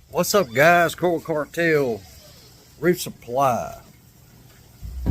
What's up, guys? Coral Cartel Reef Supply.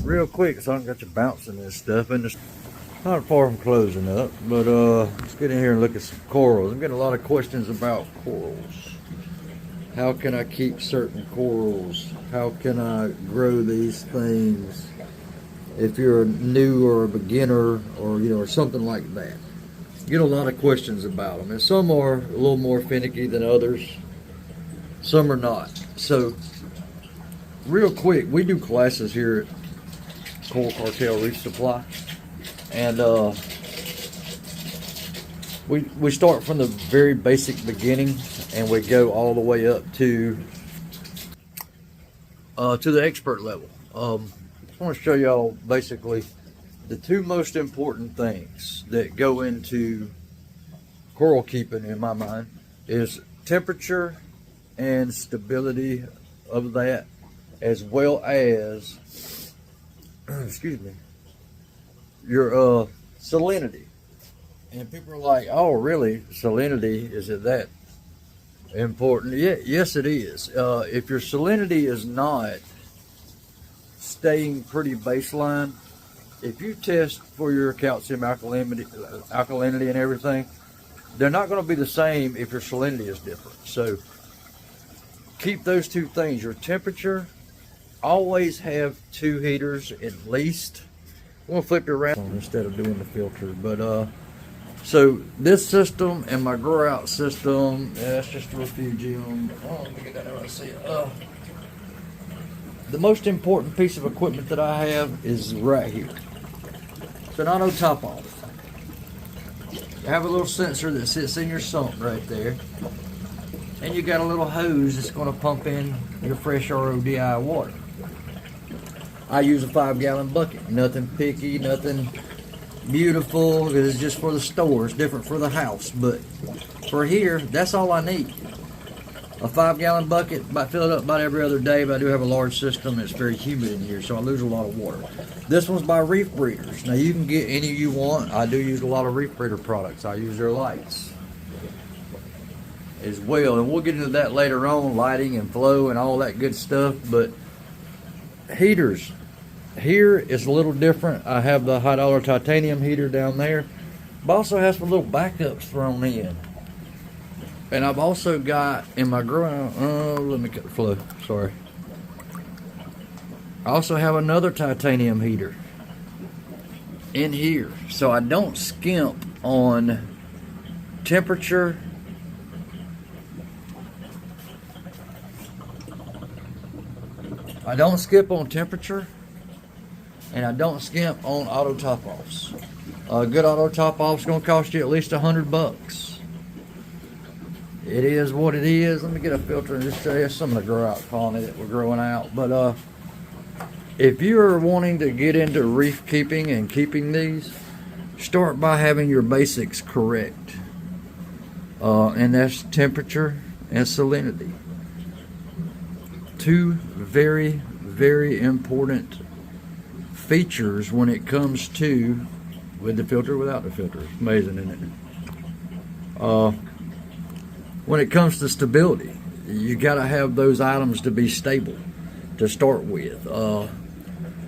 Real quick, so I don't got you bouncing this stuff, and it's not far from closing up. But let's get in here and look at some corals. I'm getting a lot of questions about corals. How can I keep certain corals? How can I grow these things? If you're a new or a beginner, or or something like that, get a lot of questions about them, and some are a little more finicky than others. Some are not. So, real quick, we do classes here at Coral Cartel Reef Supply, and we start from the very basic beginning, and we go all the way up to the expert level. I want to show y'all basically the two most important things that go into coral keeping, in my mind, is temperature and stability of that, as well as excuse me, your salinity. And people are like, oh really, salinity, is it that important? Yeah, yes it is. If your salinity is not staying pretty baseline, if you test for your calcium alkalinity and everything, they're not going to be the same if your salinity is different. So keep those two things. Your temperature, always have 2 heaters at least. I'm going to flip it around instead of doing the filter. But so this system and my grow out system, that's just a refugium. Oh, let me get that out. I see it. The most important piece of equipment that I have is right here. It's an auto top off. You have a little sensor that sits in your sump right there, and you got a little hose that's going to pump in your fresh RODI water. I use a 5-gallon bucket. Nothing picky, nothing beautiful. It's just for the store. It's different for the house, but for here, that's all I need. A 5-gallon bucket, I fill it up about every other day, but I do have a large system. It's very humid in here, so I lose a lot of water. This one's by Reef Breeders. Now you can get any you want. I do use a lot of Reef Breeder products. I use their lights as well, and we'll get into that later on, lighting and flow and all that good stuff. But heaters, here is a little different. I have the high dollar titanium heater down there, but also has some little backups thrown in. And I've also got in my ground, let me cut the flow, sorry. I also have another titanium heater in here, so I don't skimp on temperature. I don't skip on temperature, and I don't skimp on auto top offs. A good auto top off is going to cost you at least $100. It is what it is. Let me get a filter and just show you some of the grow out colony that we're growing out. But if you're wanting to get into reef keeping and keeping these, start by having your basics correct. And that's temperature and salinity. Two very, very important features when it comes to with the filter, without the filter. It's amazing, isn't it? When it comes to stability, you got to have those items to be stable to start with.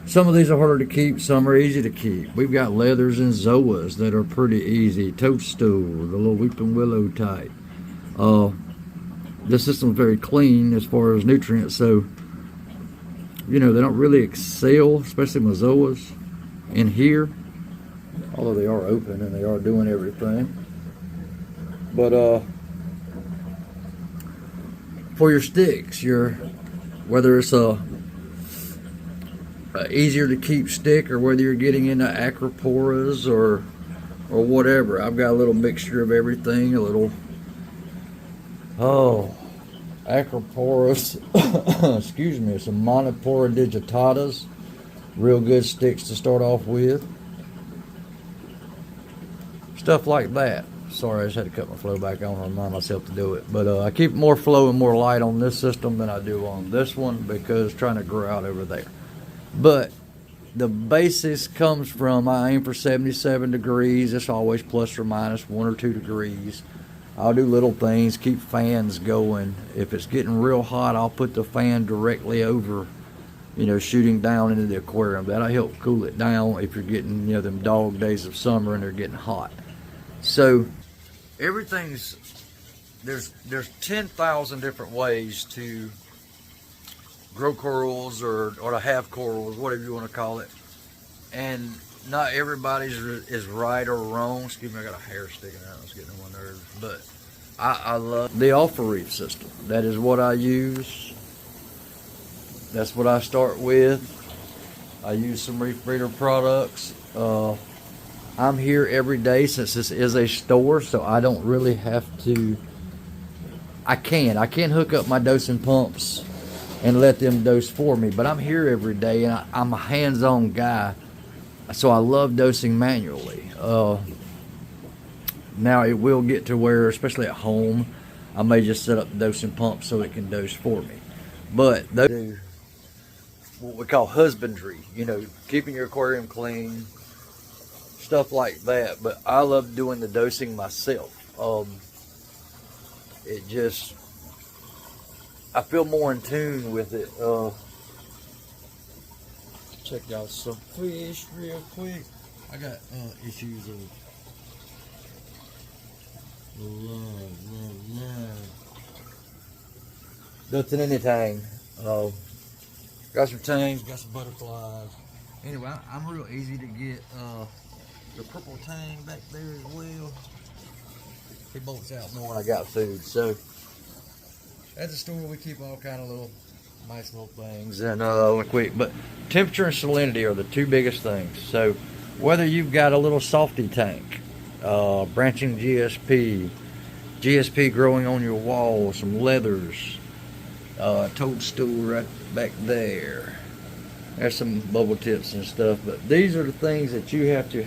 Some of these are harder to keep, some are easy to keep. We've got leathers and zoas that are pretty easy. Toadstool, the little weeping willow type. This system's very clean as far as nutrients, so they don't really excel, especially my zoas in here, although they are open and they are doing everything. But for your sticks, whether it's a easier to keep stick, or whether you're getting into acroporas or whatever, I've got a little mixture of everything. A little acroporas, excuse me, some monopora digitatas, real good sticks to start off with. Stuff like that. Sorry, I just had to cut my flow back on and remind myself to do it. But I keep more flow and more light on this system than I do on this one, because trying to grow out over there. But the basis comes from, I aim for 77 degrees. It's always plus or minus 1 or 2 degrees. I'll do little things, keep fans going. If it's getting real hot, I'll put the fan directly over, shooting down into the aquarium. That'll help cool it down if you're getting, them dog days of summer and they're getting hot. So there's 10,000 different ways to grow corals or to have corals, whatever you want to call it. And not everybody's is right or wrong. Excuse me, I got a hair sticking out. It's getting on my nerves. But I love the Alpha Reef system. That is what I use. That's what I start with. I use some Reef Breeder products. I'm here every day since this is a store, so I don't really have to. I can hook up my dosing pumps and let them dose for me, but I'm here every day, and I'm a hands-on guy, so I love dosing manually. Now it will get to where, especially at home, I may just set up the dosing pump so it can dose for me. But those do what we call husbandry, keeping your aquarium clean, stuff like that. But I love doing the dosing myself. I feel more in tune with it. Check out some fish real quick. I got issues of love. Nothing in the tang. Got some tangs, got some butterflies. Anyway, I'm real easy to get the purple tang back there as well. He bolts out more when I got food. So at the store we keep all kind of nice little things and quick. But temperature and salinity are the two biggest things. So whether you've got a little softy tank, branching GSP growing on your wall, some leathers, toadstool right back there. There's some bubble tips and stuff, but these are the things that you have to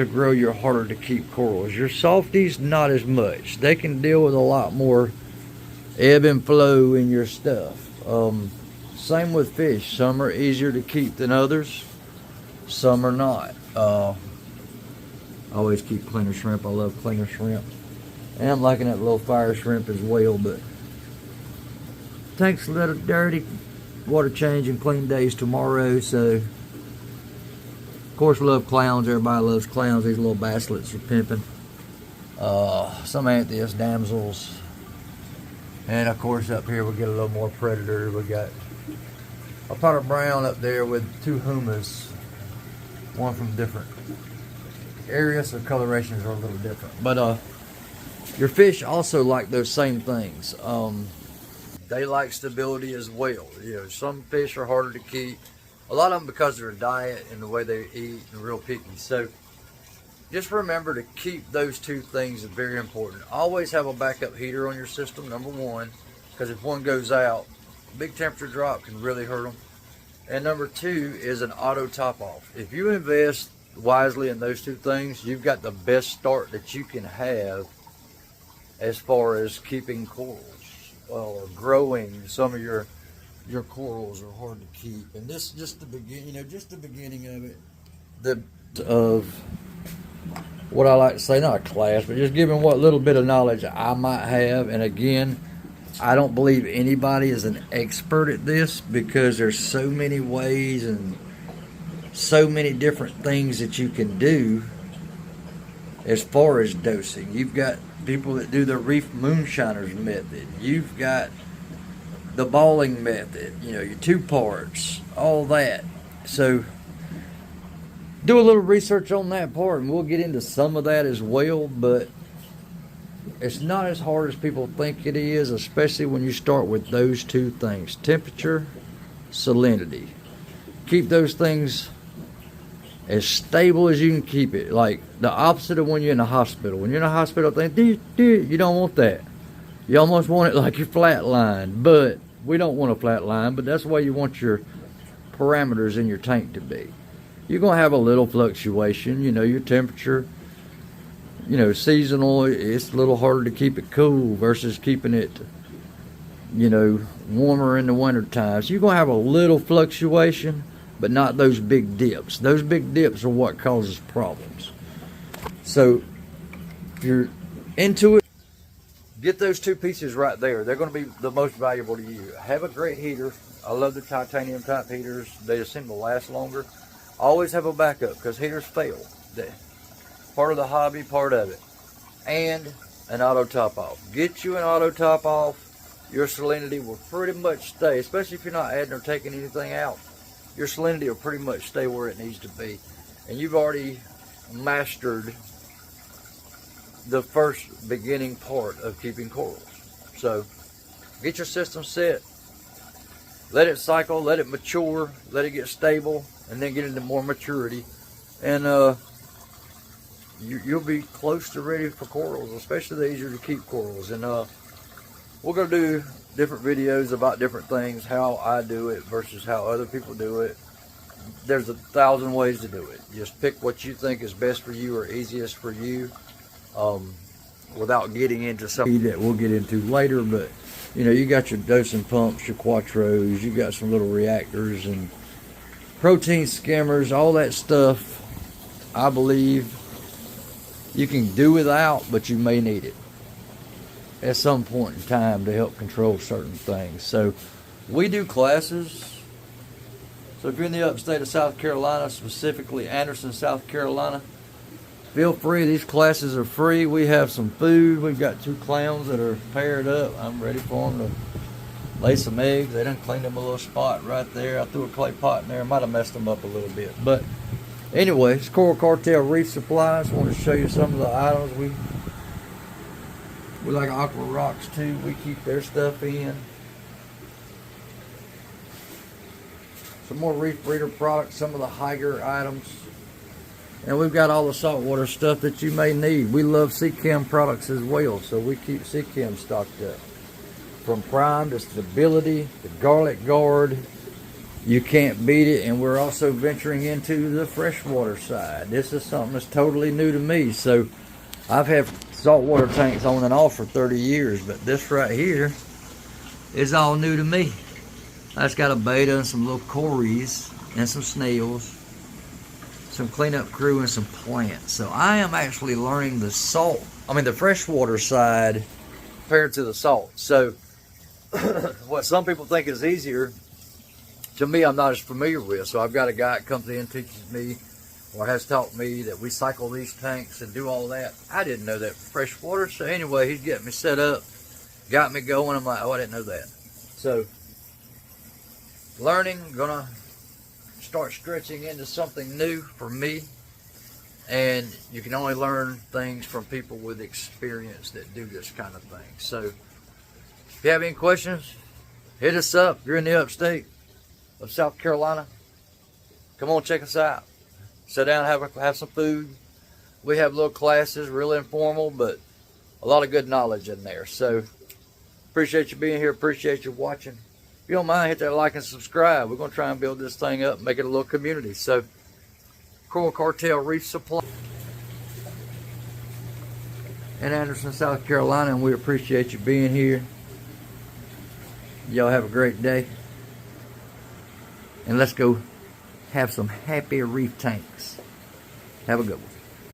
grow your harder to keep corals. Your softies, not as much. They can deal with a lot more ebb and flow in your stuff. Same with fish. Some are easier to keep than others. Some are not. I always keep cleaner shrimp. I love cleaner shrimp. And I'm liking that little fire shrimp as well, but tank's a little dirty. Water change and clean days tomorrow, so of course love clowns. Everybody loves clowns. These little basslettes are pimping. Some anthias, damsels, and of course up here we get a little more predator. We got a pot of brown up there with two humas, one from different areas, so colorations are a little different. But your fish also like those same things. They like stability as well. Some fish are harder to keep. A lot of them because of their diet and the way they eat and real picky. So just remember to keep those two things very important. Always have a backup heater on your system, number one, because if one goes out, big temperature drop can really hurt them. And number two is an auto top off. If you invest wisely in those two things, you've got the best start that you can have as far as keeping corals. Or growing. Some of your corals are hard to keep, and this is just the beginning. Just the beginning of it. Of what I like to say, not a class, but just giving what little bit of knowledge I might have. And again, I don't believe anybody is an expert at this because there's so many ways and so many different things that you can do as far as dosing. You've got people that do the reef moonshiners method. You've got the balling method, your 2 parts, all that. So do a little research on that part, and we'll get into some of that as well. But it's not as hard as people think it is, especially when you start with those two things: temperature, salinity. Keep those things as stable as you can keep it. Like the opposite of when you're in the hospital. When you're in the hospital, you don't want that. You almost want it like you're flatlined, but we don't want a flat line, but that's the way you want your parameters in your tank to be. You're going to have a little fluctuation, your temperature, seasonal. It's a little harder to keep it cool versus keeping it, warmer in the winter time. So you're going to have a little fluctuation, but not those big dips. Those big dips are what causes problems. So if you're into it, get those two pieces right there. They're going to be the most valuable to you. Have a great heater. I love the titanium type heaters. They just seem to last longer. Always have a backup because heaters fail. Part of the hobby, part of it. And an auto top off. Get you an auto top off. Your salinity will pretty much stay, especially if you're not adding or taking anything out. Your salinity will pretty much stay where it needs to be. And you've already mastered the first beginning part of keeping corals. So get your system set, let it cycle, let it mature, let it get stable, and then get into more maturity, and you'll be close to ready for corals, especially the easier to keep corals. And we're going to do different videos about different things, how I do it versus how other people do it. There's 1,000 ways to do it. Just pick what you think is best for you or easiest for you, without getting into something that we'll get into later. But you know, you got your dosing pumps, your quattros, you got some little reactors and protein skimmers, all that stuff. I believe you can do without, but you may need it at some point in time to help control certain things. So we do classes. So if you're in the upstate of South Carolina, specifically Anderson, South Carolina, feel free. These classes are free. We have some food. We've got 2 clowns that are paired up. I'm ready for them to lay some eggs. They done cleaned them a little spot right there. I threw a clay pot in there. Might have messed them up a little bit. But anyway, it's Coral Cartel Reef Supply. I just want to show you some of the items. We like Aqua Rocks too. We keep their stuff in. Some more reef breeder products, some of the higher items. And we've got all the saltwater stuff that you may need. We love Seachem products as well, so we keep Seachem stocked up. From Prime to Stability to Garlic Guard, you can't beat it. And we're also venturing into the freshwater side. This is something that's totally new to me. So I've had saltwater tanks on and off for 30 years, but this right here is all new to me. That's got a betta and some little cories and some snails, some cleanup crew, and some plants. So I am actually learning the freshwater side compared to the salt. So what some people think is easier, to me, I'm not as familiar with. So I've got a guy that comes in and teaches me, or has taught me, that we cycle these tanks and do all that. I didn't know that for freshwater. So anyway, he's getting me set up, got me going. I'm like, oh, I didn't know that. So learning, gonna start stretching into something new for me. And you can only learn things from people with experience that do this kind of thing. So if you have any questions, hit us up. If you're in the upstate of South Carolina, come on, check us out. Sit down, have some food. We have little classes, real informal, but a lot of good knowledge in there. So appreciate you being here, appreciate you watching. If you don't mind, hit that like and subscribe. We're going to try and build this thing up and make it a little community. So, Coral Cartel Reef Supply in Anderson, South Carolina, and we appreciate you being here. Y'all have a great day. And let's go have some happy reef tanks. Have a good one.